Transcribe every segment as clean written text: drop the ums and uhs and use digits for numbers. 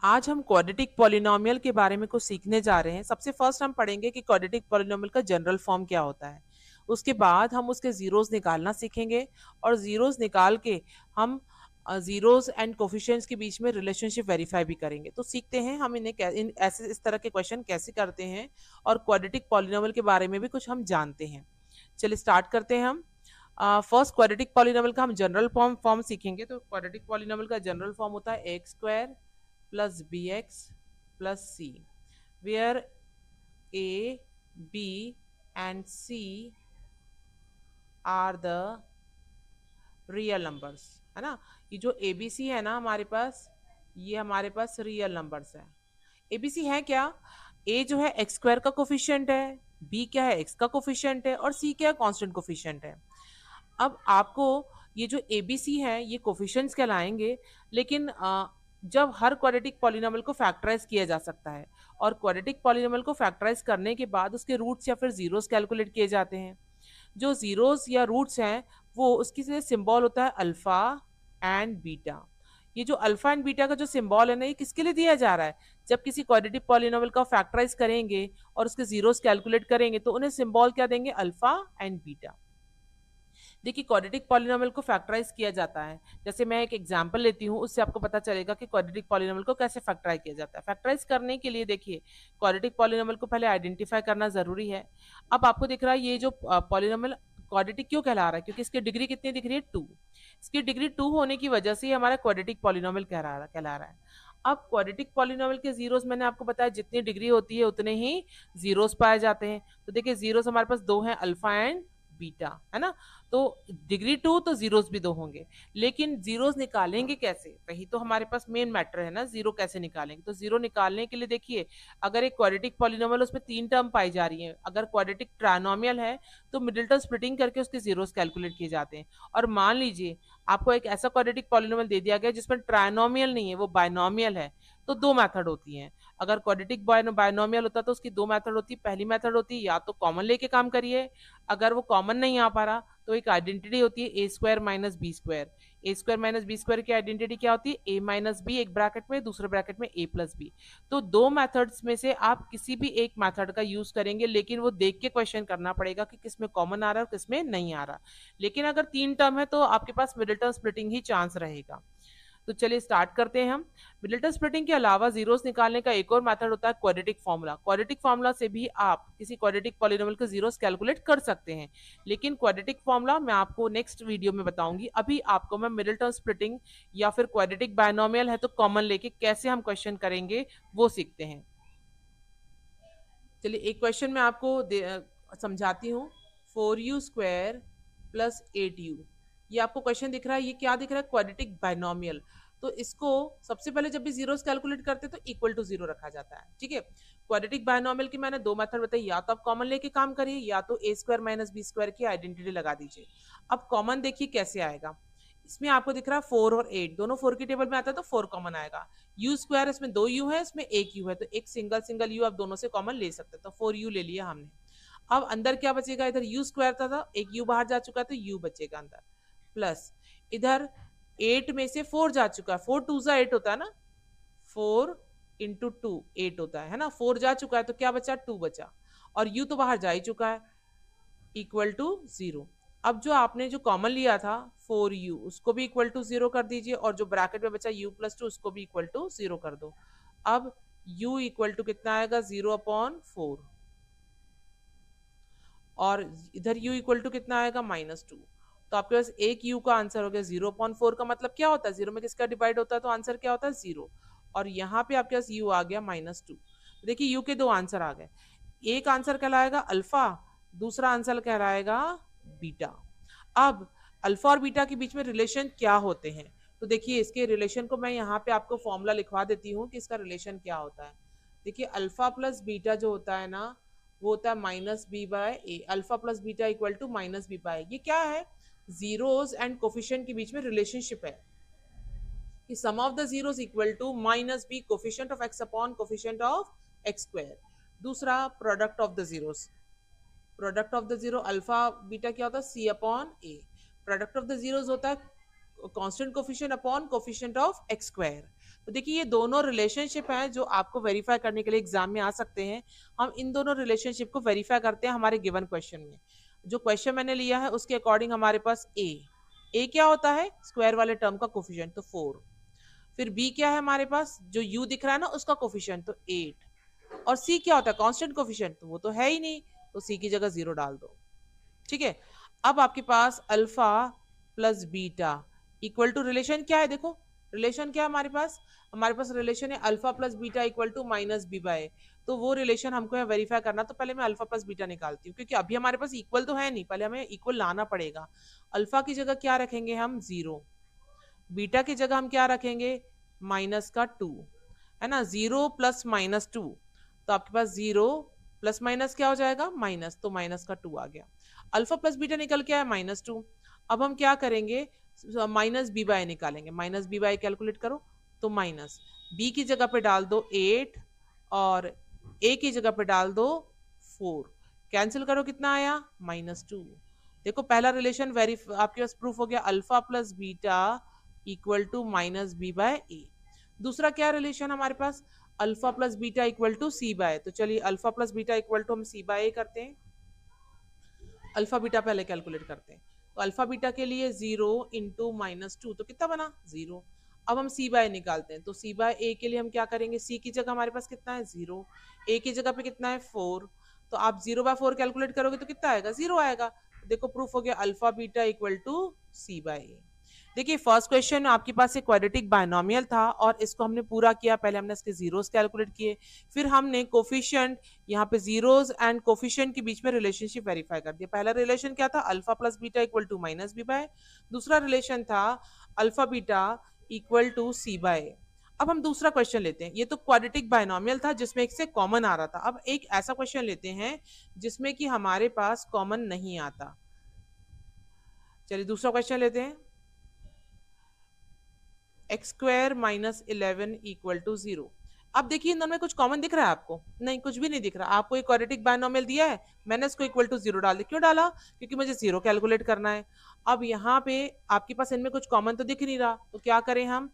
आज हम quadratic polynomial के बारे में कुछ सीखने जा रहे हैं। सबसे फर्स्ट हम पढ़ेंगे कि क्वाड्रेटिक पॉलिनोमियल का जनरल फॉर्म क्या होता है। उसके बाद हम उसके जीरोस निकालना सीखेंगे और जीरोस निकाल के हम जीरोस एंड कोफिशिएंट्स के बीच में रिलेशनशिप वेरीफाई भी करेंगे। तो सीखते हैं हम ऐसे इस तरह के क्वेश्चन कैसे करते हैं और क्वाड्रेटिक पॉलिनोमियल के बारे में भी कुछ हम जानते हैं। चलिए स्टार्ट करते हैं हम। फर्स्ट क्वाड्रेटिक पॉलिनोमियल का हम जनरल फॉर्म सीखेंगे। तो क्वाड्रेटिक पॉलिनोमियल का जनरल फॉर्म होता है x square plus bx plus c, where a, b and c are the real numbers, है ना। ये जो abc है ना हमारे पास, ये हमारे पास रियल नंबर्स है। abc है क्या? a जो है एक्स स्क्वायर का कोफिशिएंट है, b क्या है एक्स का कोफिशिएंट है और c क्या है कांस्टेंट कोफिशिएंट है। अब आपको ये जो ABC है ये कोफिशिएंट्स कहलाएंगे, लेकिन जब हर क्वाड्रेटिक पॉलिनोमियल को फैक्टराइज किया जा सकता है और क्वाड्रेटिक पॉलिनोमियल को फैक्टराइज करने के बाद उसके रूट्स या फिर जीरोस कैलकुलेट किए जाते हैं। जो जीरोस या रूट्स हैं वो उसकी से सिंबल होता है अल्फा एंड बीटा। ये जो अल्फा एंड बीटा का जो सिंबल है ना, ये किसके लिए दिया जा रहा है? जब किसी क्वाड्रेटिक पॉलिनोमियल का फैक्टराइज करेंगे और उसके जीरोस कैलकुलेट करेंगे तो उन्हें सिंबल क्या देंगे? Alpha and beta. देखिए क्वाड्रेटिक पॉलिनोमियल को फैक्टराइज किया जाता है। जैसे मैं एक एग्जांपल लेती हूँ, उससे आपको पता चलेगा कि क्वाड्रेटिक पॉलिनोमियल को कैसे फैक्टराइज किया जाता है। फैक्टराइज करने के लिए देखिए क्वाड्रेटिक पॉलिनोमियल को पहले आइडेंटिफाई करना जरूरी है। अब आपको दिख रहा है ये जो पॉलिनोमियल क्वाड्रेटिक क्यों कहला रहा है? क्योंकि इसकी डिग्री कितनी दिख रही है? 2। इसकी डिग्री 2 होने की वजह से हमारा क्वाड्रेटिक पॉलिनोमियल कहला रहा है। अब क्वाड्रेटिक पॉलिनोमियल के जीरोस मैंने आपको बताया जितनी डिग्री होती है उतने ही जीरोस पाए जाते हैं। तो देखिए जीरोस हमारे पास दो हैं, अल्फा एंड बीटा, है ना। तो डिग्री 2 तो जीरोस भी 2 होंगे, लेकिन जीरोस निकालेंगे कैसे? वही तो हमारे पास मेन मैटर है ना, जीरो कैसे निकालेंगे। तो जीरो निकालने के लिए देखिए अगर एक क्वाड्रेटिक पॉलिनोमियल उसमें 3 टर्म पाई जा रही है, अगर क्वाड्रेटिक ट्रायनोमियल है तो मिडिल टर्म स्प्लिटिंग करके उसके जीरोस कैलकुलेट किए जाते हैं। और मान लीजिए आपको एक ऐसा क्वाड्रेटिक पॉलिनोमियल दे दिया गया जिसमें ट्रायनोमियल नहीं है, वो बायनोमियल है, तो 2 मेथड होती हैं। अगर क्वाड्रेटिक बायनोमियल होता तो उसकी 2 मेथड होती। पहली मेथड होती या तो कॉमन लेके काम करिए, अगर वो कॉमन नहीं आ पा रहा तो एक आइडेंटिटी होती है ए स्क्वायर माइनस बी स्क्वायर। ए स्क्वायर माइनस बी स्क्वायर की आइडेंटिटी क्या होती है? ए माइनस बी एक ब्रैकेट में, दूसरे ब्रैकेट में ए प्लस बी। तो 2 मेथड्स में से आप किसी भी एक मेथड का यूज करेंगे, लेकिन वो देख के क्वेश्चन करना पड़ेगा कि किसमें कॉमन आ रहा है और किसमें नहीं आ रहा। लेकिन अगर 3 टर्म है तो आपके पास मिडिल टर्म स्प्लिटिंग ही चांस रहेगा। तो चलिए स्टार्ट करते हैं हम। मिडिल टर्म स्प्लिटिंग के अलावा जीरोस निकालने का एक और मेथड होता है क्वाड्रेटिक फार्मूला। क्वाड्रेटिक फार्मूला से भी आप किसी क्वाड्रेटिक पॉलिनोमियल के जीरोस कैलकुलेट कर सकते हैं, लेकिन क्वाड्रेटिक फार्मूला मैं आपको नेक्स्ट वीडियो में बताऊंगी। अभी आपको मैं मिडिल टर्म स्प्लिटिंग या फिर क्वाड्रेटिक बायनोमियल है तो कॉमन लेके कैसे हम क्वेश्चन करेंगे वो सीखते हैं। चलिए एक क्वेश्चन मैं आपको समझाती हूँ। 4u स्क्वायर प्लस 8u, ये आपको क्वेश्चन दिख रहा है। ये क्या दिख रहा है? Quadratic binomial. तो इसको सबसे पहले जब भी जीरोस कैलकुलेट करते तो इक्वल टू जीरो रखा जाता है, ठीक है। क्वाड्रेटिक बायनोमियल की मैंने 2 मेथड बताई, या तो आप कॉमन लेके काम करिए या तो ए स्क्वायर माइनस बी स्क्वायर की आइडेंटिटी लगा दीजिए। अब कॉमन देखिए कैसे आएगा। इसमें आपको दिख रहा है 4 और 8 दोनों 4 की टेबल में आता है तो 4 कॉमन आएगा। यू स्क्वायर इसमें 2 यू है, इसमें 1 यू है, तो एक सिंगल सिंगल यू आप दोनों से कॉमन ले सकते हैं, तो 4 यू ले लिया हमने। अब अंदर क्या बचेगा? इधर यू स्क्वायर था, एक यू बाहर जा चुका है तो यू बचेगा अंदर, प्लस इधर 8 में से 4 जा चुका है, 4 2 8 होता है ना, 4 इंटू 2 8 होता है ना। 4 जा चुका है तो क्या बचा? 2 बचा, और यू तो बाहर जा ही चुका है, इक्वल टू 0। अब जो आपने जो कॉमन लिया था 4u उसको भी इक्वल टू 0 कर दीजिए, और जो ब्रैकेट में बचा u प्लस 2 उसको भी इक्वल टू 0 कर दो। अब u इक्वल टू कितना आएगा? 0/4, और इधर u इक्वल टू कितना आएगा? -2। तो आपके पास एक u का आंसर हो गया 0/4। का मतलब क्या होता है? 0 में किसका डिवाइड होता है तो आंसर क्या होता है? 0। और यहाँ पे आपके पास u आ गया -2। देखिए u के 2 आंसर आ गए। एक आंसर कहलाएगा अल्फा, दूसरा आंसर कहलाएगा बीटा। अब अल्फा और बीटा के बीच में रिलेशन क्या होते हैं? तो देखिए इसके रिलेशन को मैं यहाँ पे आपको फॉर्मूला लिखवा देती हूँ कि इसका रिलेशन क्या होता है। देखिए अल्फा प्लस बीटा जो होता है ना, वो होता है -b/a। Alpha plus beta equal to -b/a। ये क्या है? जीरोस एंड कोफिशिएंट के बीच में रिलेशनशिप है कि sum of the zeros equal to -b coefficient of x upon coefficient of x square. दूसरा product of the zeros, product of the zero alpha beta क्या होता है? c/a। Product of the zeros होता है constant coefficient upon coefficient of x square. तो देखिए ये दोनों रिलेशनशिप हैं जो आपको वेरीफाई करने के लिए एग्जाम में आ सकते हैं। हम इन दोनों रिलेशनशिप को वेरीफाई करते हैं हमारे गिवन क्वेश्चन में। जो क्वेश्चन मैंने लिया है उसके अकॉर्डिंग हमारे पास ए क्या होता है, स्क्वायर वाले टर्म का कोफिशिएंट तो 4। फिर बी क्या है हमारे पास, जो यू दिख रहा है ना उसका कोफिशिएंट तो 8। और सी क्या होता है, कांस्टेंट कोफिशिएंट, तो वो तो है ही नहीं, तो सी की जगह 0 डाल दो। ठीक है, अब आपके पास alpha plus beta equal to relation क्या है, देखो रिलेशन क्या है हमारे पास रिलेशन है alpha plus beta equal to minus B by. तो वो रिलेशन हमको वेरीफाई करना, तो पहले मैं अल्फा प्लस बीटा निकालती हूँ क्योंकि अभी हमारे पास इक्वल तो है नहीं, पहले हमें इक्वल लाना पड़ेगा। अल्फा की जगह क्या रखेंगे हम 0, बीटा की जगह हम क्या रखेंगे माइनस का 2, है ना, 0 प्लस माइनस 2, तो आपके पास 0 प्लस माइनस क्या हो जाएगा माइनस, तो माइनस का 2 आ गया। अल्फा प्लस बीटा निकल के आया -2। अब हम क्या करेंगे, माइनस बी बाय निकालेंगे, माइनस बी बाय कैलकुलेट करो, तो माइनस बी की जगह पे डाल दो 8 और ए की जगह पे डाल दो 4, कैंसिल करो कितना आया -2। देखो पहला रिलेशन आपके पास प्रूफ हो गया, alpha plus beta equal to minus B by A. दूसरा क्या रिलेशन हमारे पास, alpha plus beta equal to C by, तो चलिए alpha plus beta equal to हम सी बाय ए करते हैं, अल्फा बीटा पहले कैलकुलेट करते हैं। तो अल्फा बीटा के लिए 0 इंटू -2 तो कितना बना 0। अब हम सी बाय निकालते हैं, तो सी बाय ए के लिए हम क्या करेंगे, सी की जगह हमारे पास कितना है 0, ए की जगह पे कितना है 4, तो आप 0/4 कैलकुलेट करोगे तो कितना आएगा 0 आएगा। देखो प्रूफ हो गया alpha beta equal to C by A. देखिए फर्स्ट क्वेश्चन में आपके पास एक क्वाड्रेटिक बायनोमियल था और इसको हमने पूरा किया, पहले हमने इसके जीरोस कैलकुलेट किए, फिर हमने कोफिशिएंट यहाँ पे जीरोस एंड कोफिशिएंट के बीच में रिलेशनशिप वेरीफाई कर दिया। पहला रिलेशन क्या था, alpha plus beta equal to minus B by, दूसरा रिलेशन था alpha beta equal to C by. अब हम दूसरा क्वेश्चन लेते हैं, ये तो क्वाड्रेटिक बायनोमियल था जिसमें एक से कॉमन आ रहा था। अब एक ऐसा क्वेश्चन लेते हैं जिसमें कि हमारे पास कॉमन नहीं आता। चलिए दूसरा क्वेश्चन लेते हैं, x square minus 11 equal to 0। अब देखिए इन दोनों में कुछ कॉमन दिख रहा है आपको, नहीं कुछ भी नहीं दिख रहा। आपको एक क्वाड्रेटिक बायनोमियल दिया है, मैंने इसको इक्वल टू 0 डाल दिया, क्यों डाला, क्योंकि मुझे 0 कैलकुलेट करना है। अब यहाँ पे आपके पास इनमें कुछ कॉमन तो दिख नहीं रहा, तो क्या करें हम,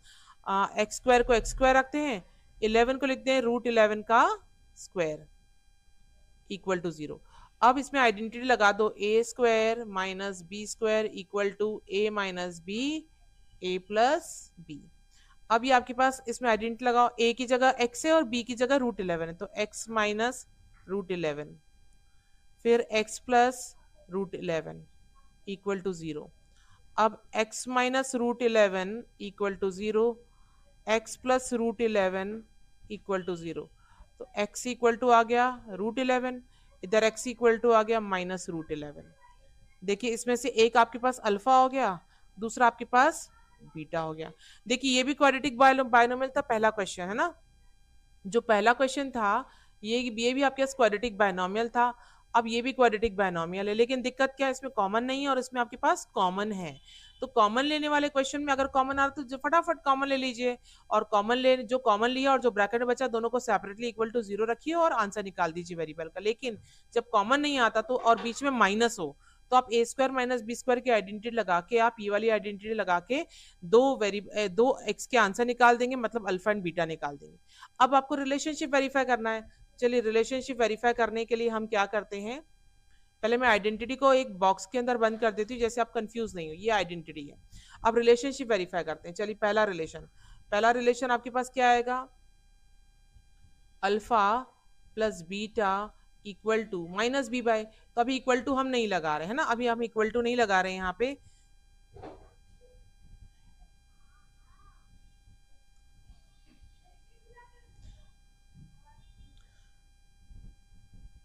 एक्स स्क्वायर को एक्स स्क्वायर रखते हैं, 11 को लिखते हैं √11 का स्क्वायर इक्वल टू 0। अब इसमें आइडेंटिटी लगा दो, A square minus B square equal to A minus B A plus B. अब ये आपके पास इसमें आइडेंटिटी लगाओ, ए की जगह x है और b की जगह √11 है, तो x माइनस √11 फिर x प्लस √11 इक्वल टू 0। अब x minus √11 equal to 0, x plus √11 equal to 0, तो x इक्वल टू आ गया √11, इधर x इक्वल टू आ गया माइनस √11। देखिए इसमें से एक आपके पास अल्फा हो गया, दूसरा आपके पास बीटा हो गया। देखिए ये भी क्वाड्रेटिक बायनोमियल था, पहला क्वेश्चन है ना, जो पहला क्वेश्चन था ये भी आपके पास क्वाड्रेटिक बायनोमियल था। अब ये भी क्वाड्रेटिक बायनोमियल है, लेकिन दिक्कत क्या है, इसमें कॉमन नहीं है और इसमें आपके पास कॉमन है। तो कॉमन लेने वाले क्वेश्चन में अगर कॉमन आ रहा तो फटाफट कॉमन ले लीजिए, और जो कॉमन लिया और जो ब्रैकेट में बचा दोनों को सेपरेटली इक्वल टू 0 रखिए और आंसर निकाल दीजिए वेरिएबल का। लेकिन जब कॉमन नहीं आता तो और बीच में माइनस हो, तो आप ए स्क्वायर माइनस बी स्क्वायर की आइडेंटिटी लगा के, आप ये वाली आइडेंटिटी लगा के दो एक्स के आंसर निकाल देंगे, मतलब अल्फा एंड बीटा निकाल देंगे। अब आपको रिलेशनशिप वेरीफाई करना है। चलिए रिलेशनशिप वेरीफाई करने के लिए हम क्या करते हैं, पहले मैं आइडेंटिटी को एक बॉक्स के अंदर बंद कर देती हूँ, जैसे आप कंफ्यूज नहीं हो, ये आइडेंटिटी है। अब रिलेशनशिप वेरीफाई करते हैं। चलिए पहला रिलेशन आपके पास क्या आएगा, alpha plus beta equal to minus B by, तो अभी इक्वल टू हम नहीं लगा रहे हैं ना, अभी हम इक्वल टू नहीं लगा रहे हैं यहाँ पे।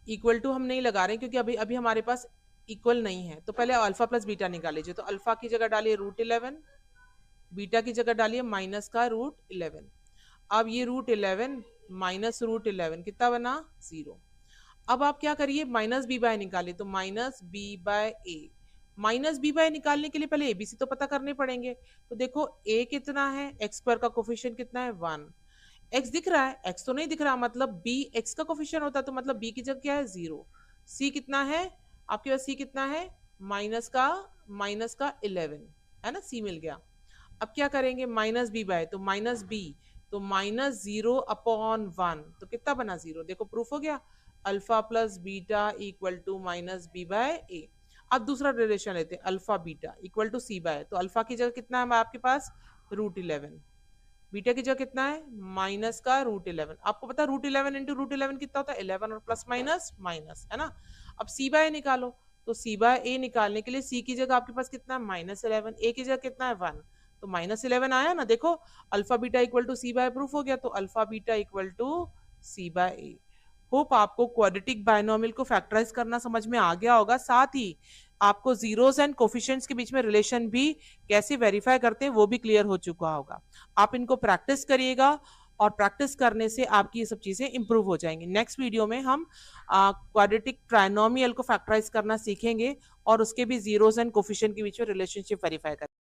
इक्वल टू हम नहीं लगा रहे हैं क्योंकि अभी अभी हमारे पास इक्वल नहीं है। तो पहले अल्फा प्लस बीटा निकाल लीजिए, तो अल्फा की जगह डालिए √11, बीटा की जगह डालिए माइनस का √11। अब ये √11 माइनस √11 कितना बना 0। अब आप क्या करिए, माइनस बी बाय निकालिए, तो minus B by A. Minus B bye निकालने के लिए पहले एबीसी तो पता करने पड़ेंगे। तो देखो a कितना है, एक्स स्क्वायर का कोफिशिएंट कितना है 1, x दिख रहा है, x तो नहीं दिख रहा, मतलब b x का कोफिशिएंट होता है, तो मतलब b की जगह क्या है 0। c कितना है आपके पास, c कितना है माइनस का 11 है ना, c मिल गया। अब क्या करेंगे, माइनस बी बाय, तो माइनस बी तो -0/1 तो कितना बना 0, देखो प्रूफ हो गया, alpha plus beta equal to -b/a। अब दूसरा रिलेशन लेते हैं, alpha beta equal to c/a। तो अल्फा की जगह कितना है आपके पास √11, बीटा की जगह कितना है माइनस का √11। आपको पता है √11 इंटू √11 कितना होता है 11, और प्लस माइनस माइनस, है ना। अब c/a निकालो, तो c/a निकालने के लिए c की जगह आपके पास कितना है -11, a की जगह कितना है 1, तो -11 आया ना। देखो alpha beta equal to c/a proof हो गया, तो alpha beta equal to c/a। Hope आपको क्वाड्रेटिक बायनोमियल को फैक्टराइज करना समझ में आ गया होगा, साथ ही आपको जीरोस एंड कोफिशिएंट्स के बीच में रिलेशन भी कैसे वेरीफाई करते हैं वो भी क्लियर हो चुका होगा। आप इनको प्रैक्टिस करिएगा, और प्रैक्टिस करने से आपकी ये सब चीजें इंप्रूव हो जाएंगी। नेक्स्ट वीडियो में हम क्वाड्रेटिक ट्राइनोमियल को फैक्टराइज करना सीखेंगे, और उसके भी जीरोस एंड कोफिशिएंट के बीच में रिलेशनशिप वेरीफाई करेंगे।